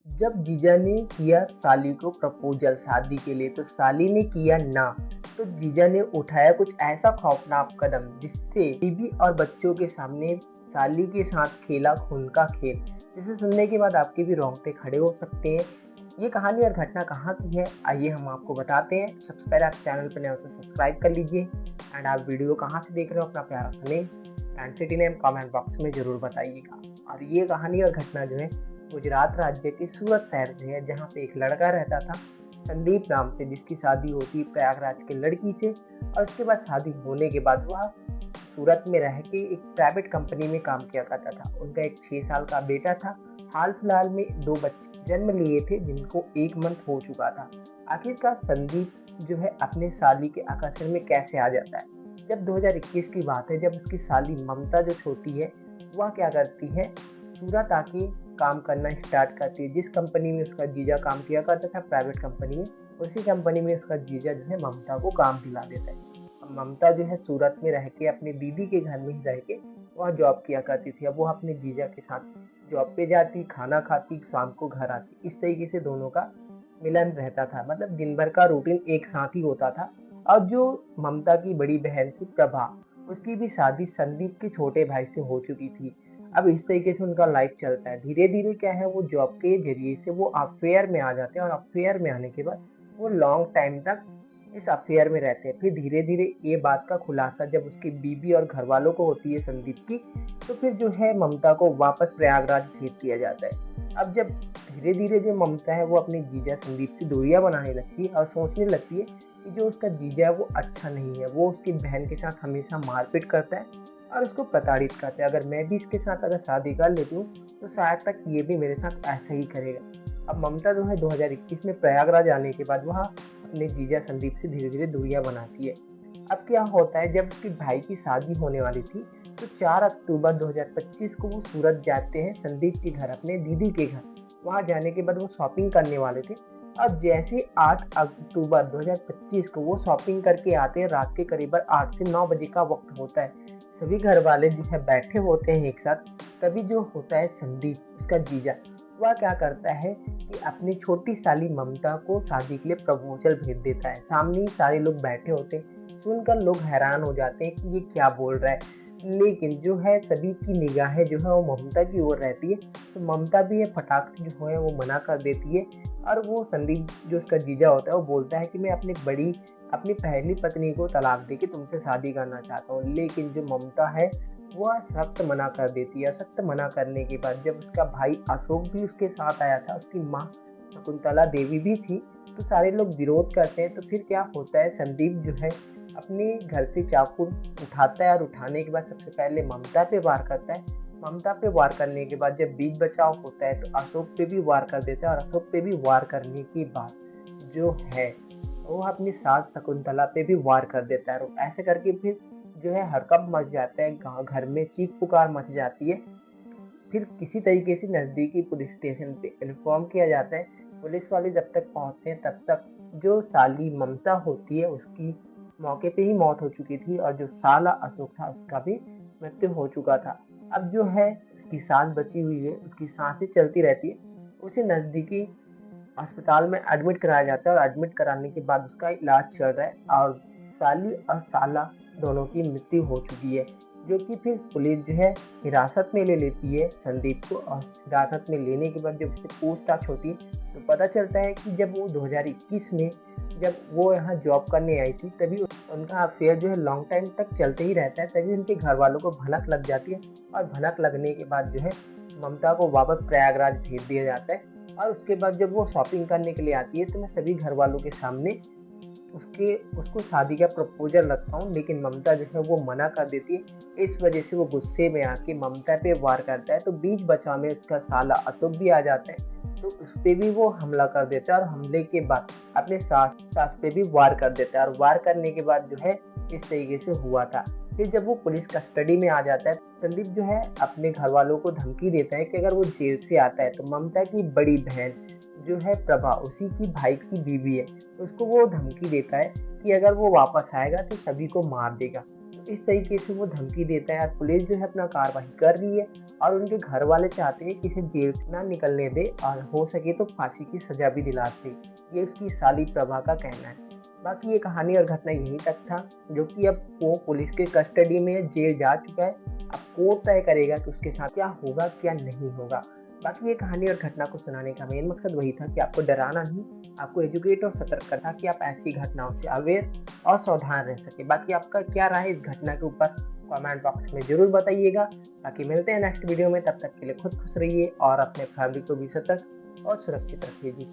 जब जीजा ने किया साली को प्रपोज़ल शादी के लिए तो साली ने किया ना, तो जीजा ने उठाया कुछ ऐसा खौफनाक कदम जिससे बीवी और बच्चों के सामने साली के साथ खेला खून का खेल, जिसे सुनने के बाद आपके भी रोंगटे खड़े हो सकते हैं। ये कहानी और घटना कहाँ की है, आइए हम आपको बताते हैं। सबसे पहले आप चैनल पर नए हो तो सब्सक्राइब कर लीजिए एंड आप वीडियो कहाँ से देख रहे हो अपना प्यारा सा name and city name comment box में ज़रूर बताइएगा। और ये कहानी और घटना जो है गुजरात राज्य के सूरत शहर से है, जहाँ पे एक लड़का रहता था संदीप नाम से, जिसकी शादी होती प्रयागराज के लड़की से। और उसके बाद शादी होने के बाद वह सूरत में रह के एक प्राइवेट कंपनी में काम किया करता था। उनका एक 6 साल का बेटा था। हाल फिलहाल में 2 बच्चे जन्म लिए थे जिनको 1 मंथ हो चुका था। आखिरकार संदीप जो है अपने साली के आकर्षण में कैसे आ जाता है। जब 2021 की बात है, जब उसकी साली ममता जो छोटी है, वह क्या करती है, सूरत आके काम करना स्टार्ट करती है। जिस कंपनी में उसका जीजा काम किया करता था प्राइवेट कंपनी में, उसी कंपनी में उसका जीजा जो है ममता को काम दिला देता है। अब ममता जो है सूरत में रह के अपनी दीदी के घर में ही रह के वह जॉब किया करती थी। अब वो अपने जीजा के साथ जॉब पे जाती, खाना खाती, शाम को घर आती। इस तरीके से दोनों का मिलन रहता था, मतलब दिन भर का रूटीन एक साथ ही होता था। और जो ममता की बड़ी बहन थी प्रभा, उसकी भी शादी संदीप के छोटे भाई से हो चुकी थी। अब इस तरीके से उनका लाइफ चलता है। धीरे-धीरे क्या है, वो जॉब के ज़रिए से वो अफ़ेयर में आ जाते हैं और अफ़ेयर में आने के बाद वो लॉन्ग टाइम तक इस अफ़ेयर में रहते हैं। फिर धीरे-धीरे ये बात का खुलासा जब उसकी बीवी और घरवालों को होती है संदीप की, तो फिर जो है ममता को वापस प्रयागराज भेज दिया जाता है। अब जब धीरे-धीरे जो ममता है वो अपने जीजा संदीप से दूरियाँ बनाने लगती है और सोचने लगती है कि जो उसका जीजा है वो अच्छा नहीं है। वो उसकी बहन के साथ हमेशा मारपीट करता है और उसको प्रताड़ित करते हैं। अगर मैं भी इसके साथ अगर शादी कर लेती हूँ तो शायद तक ये भी मेरे साथ ऐसा ही करेगा। अब ममता जो है 2021 में प्रयागराज आने के बाद वह अपने जीजा संदीप से धीरे धीरे दूरियां बनाती है। अब क्या होता है, जब उसके भाई की शादी होने वाली थी तो 4 अक्टूबर 2025 को वो सूरत जाते हैं संदीप के घर, अपने दीदी के घर। वहाँ जाने के बाद वो शॉपिंग करने वाले थे और जैसे 8 अक्टूबर 2025 को वो शॉपिंग करके आते हैं, रात के करीब 8 से 9 बजे का वक्त होता है। सभी घर वाले जो है बैठे होते हैं एक साथ। तभी जो होता है संदीप उसका जीजा, वह क्या करता है कि अपनी छोटी साली ममता को शादी के लिए प्रपोजल भेज देता है। सामने ही सारे लोग बैठे होते हैं, सुनकर लोग हैरान हो जाते हैं कि ये क्या बोल रहा है। लेकिन जो है सभी की निगाहें जो है वो ममता की ओर रहती है, तो ममता भी ये फटाक से जो है वो मना कर देती है। और वो संदीप जो उसका जीजा होता है वो बोलता है कि मैं अपनी पहली पत्नी को तलाक देके तुमसे शादी करना चाहता हूँ। लेकिन जो ममता है वह सख्त मना कर देती है। सख्त मना करने के बाद जब उसका भाई अशोक भी उसके साथ आया था, उसकी माँ शकुंतला देवी भी थी, तो सारे लोग विरोध करते हैं। तो फिर क्या होता है, संदीप जो है अपने घर से चाकू उठाता है और उठाने के बाद सबसे पहले ममता पे वार करता है। ममता पे वार करने के बाद जब बीच बचाव होता है तो अशोक पे भी वार कर देता है। और अशोक पे भी वार करने के बाद जो है वो अपनी सास शकुंतला पे भी वार कर देता है। और ऐसे करके फिर जो है हड़कंप मच जाता है, गाँव घर में चीख पुकार मच जाती है। फिर किसी तरीके से नज़दीकी पुलिस स्टेशन पे इन्फॉर्म किया जाता है। पुलिस वाले जब तक पहुँचते हैं तब तक जो साली ममता होती है उसकी मौके पे ही मौत हो चुकी थी और जो साला अशोक था उसका भी मृत्यु हो चुका था। अब जो है उसकी सास बची हुई है, उसकी सांसें चलती रहती है। उसे नज़दीकी अस्पताल में एडमिट कराया जाता है और एडमिट कराने के बाद उसका इलाज चल रहा है और साली और साला दोनों की मृत्यु हो चुकी है। जो कि फिर पुलिस जो है हिरासत में ले लेती है संदीप को। और हिरासत में लेने के बाद जब उससे पूछताछ होती है तो पता चलता है कि जब वो 2021 में जब वो यहाँ जॉब करने आई थी तभी उनका अफेयर जो है लॉन्ग टाइम तक चलते ही रहता है। तभी उनके घर वालों को भनक लग जाती है और भनक लगने के बाद जो है ममता को वापस प्रयागराज भेज दिया जाता है। और उसके बाद जब वो शॉपिंग करने के लिए आती है तो मैं सभी घर वालों के सामने उसको शादी का प्रपोजल रखता हूँ, लेकिन ममता जो है वो मना कर देती है। इस वजह से वो गुस्से में आके ममता पे वार करता है। तो बीच बचाव में उसका साला अशोक भी आ जाता है, तो उस पे भी वो हमला कर देता है और हमले के बाद अपने सास पे भी वार कर देता है। और वार करने के बाद जो है इस तरीके से हुआ था। फिर जब वो पुलिस कस्टडी में आ जाता है, संदीप जो है अपने घर वालों को धमकी देता है कि अगर वो जेल से आता है तो ममता की बड़ी बहन जो है प्रभा, उसी की भाई की बीवी है, उसको वो धमकी देता है कि अगर वो वापस आएगा तो सभी को मार देगा। तो तो इस तरीके से वो धमकी देता है और पुलिस जो है अपना कार्रवाई कर रही है और उनके घर वाले चाहते हैं कि इसे जेल से ना निकलने दे और हो सके तो फांसी की सजा भी दिला दे। ये उसकी साली प्रभा का कहना है। बाकी ये कहानी और घटना यहीं तक था, जो कि अब वो पुलिस के कस्टडी में है, जेल जा चुका है। अब कोर्ट तय करेगा कि उसके साथ क्या होगा क्या नहीं होगा। बाकी ये कहानी और घटना को सुनाने का मेन मकसद वही था कि आपको डराना नहीं, आपको एजुकेट और सतर्क करना कि आप ऐसी घटनाओं से अवेयर और सावधान रह सके। बाकी आपका क्या राय है इस घटना के ऊपर कमेंट बॉक्स में ज़रूर बताइएगा। बाकी मिलते हैं नेक्स्ट वीडियो में, तब तक के लिए खुद खुश रहिए और अपने फैमिली को भी सतर्क और सुरक्षित रखिए जी।